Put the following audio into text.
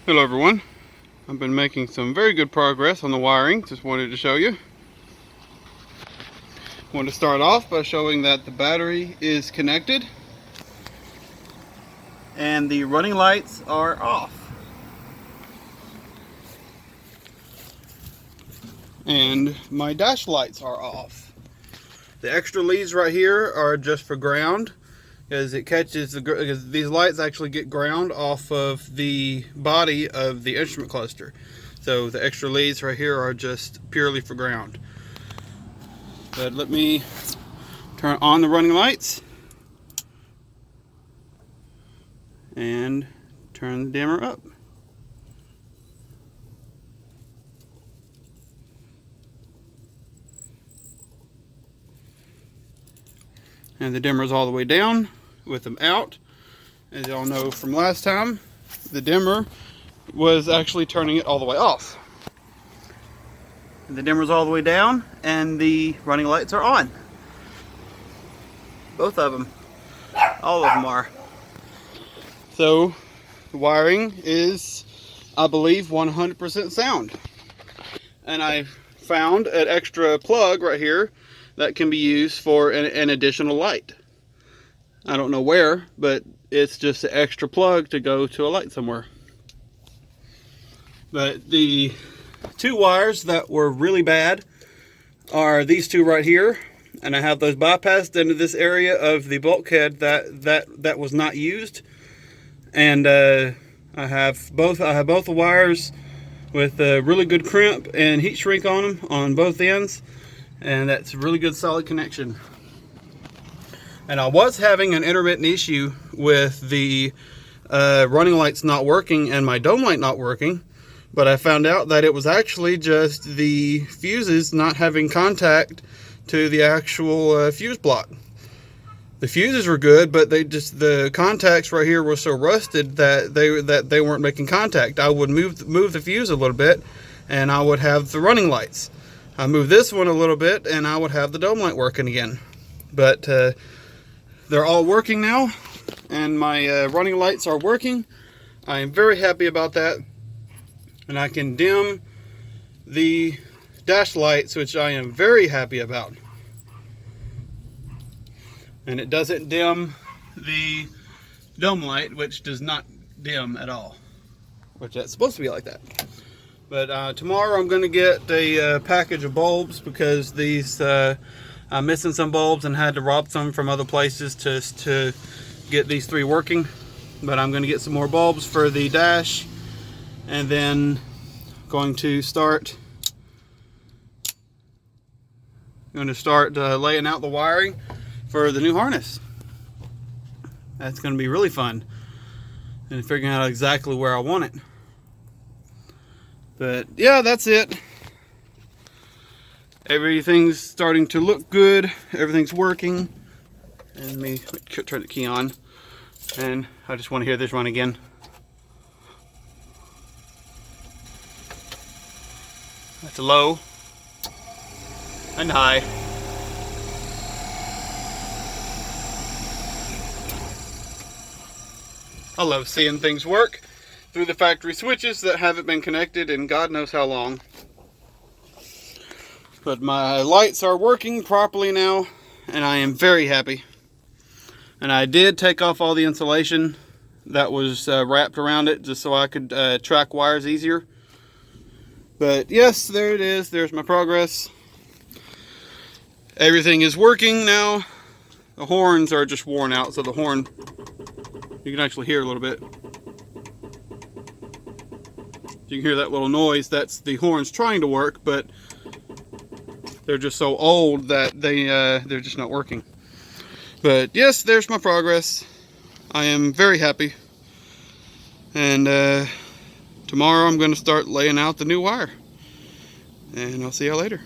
Hello everyone. I've been making some very good progress on the wiring. Just wanted to show you. I want to start off by showing that the battery is connected and the running lights are off. And my dash lights are off. The extra leads right here are just for ground, because it catches because these lights actually get ground off of the body of the instrument cluster. So the extra leads right here are just purely for ground. But let me turn on the running lights and turn the dimmer up. And the dimmer is all the way down with them out. As y'all know from last time, the dimmer was actually turning it all the way off. And the dimmer is all the way down and the running lights are on. Both of them. All of them are. So the wiring is, I believe, 100% sound. And I found an extra plug right here that can be used for an additional light. I don't know where, but it's just an extra plug to go to a light somewhere. But the two wires that were really bad are these two right here, and I have those bypassed into this area of the bulkhead that was not used. And I have both the wires with a really good crimp and heat shrink on them on both ends. And that's a really good solid connection. And I was having an intermittent issue with the running lights not working and my dome light not working, but I found out that it was actually just the fuses not having contact to the actual fuse block. The fuses were good, but the contacts right here were so rusted that they weren't making contact. I would move the fuse a little bit and I would have the running lights. I move this one a little bit and I would have the dome light working again. But they're all working now and my running lights are working. I am very happy about that. And I can dim the dash lights, which I am very happy about. And it doesn't dim the dome light, which does not dim at all. Which that's supposed to be like that. But tomorrow I'm going to get a package of bulbs because these I'm missing some bulbs and had to rob some from other places to get these three working. But I'm going to get some more bulbs for the dash, and then going to start laying out the wiring for the new harness. That's going to be really fun, and figuring out exactly where I want it. But yeah, that's it. Everything's starting to look good. Everything's working. And let me turn the key on. And I just want to hear this run again. That's low and high. I love seeing things work through the factory switches that haven't been connected in God knows how long. But my lights are working properly now, and I am very happy. And I did take off all the insulation that was wrapped around it just so I could track wires easier. But yes, there it is. There's my progress. Everything is working now. The horns are just worn out, so the horn, you can actually hear a little bit. You can hear that little noise. That's the horns trying to work, but they're just so old that they're just not working. But yes, there's my progress. I am very happy. And tomorrow I'm going to start laying out the new wire. And I'll see y'all later.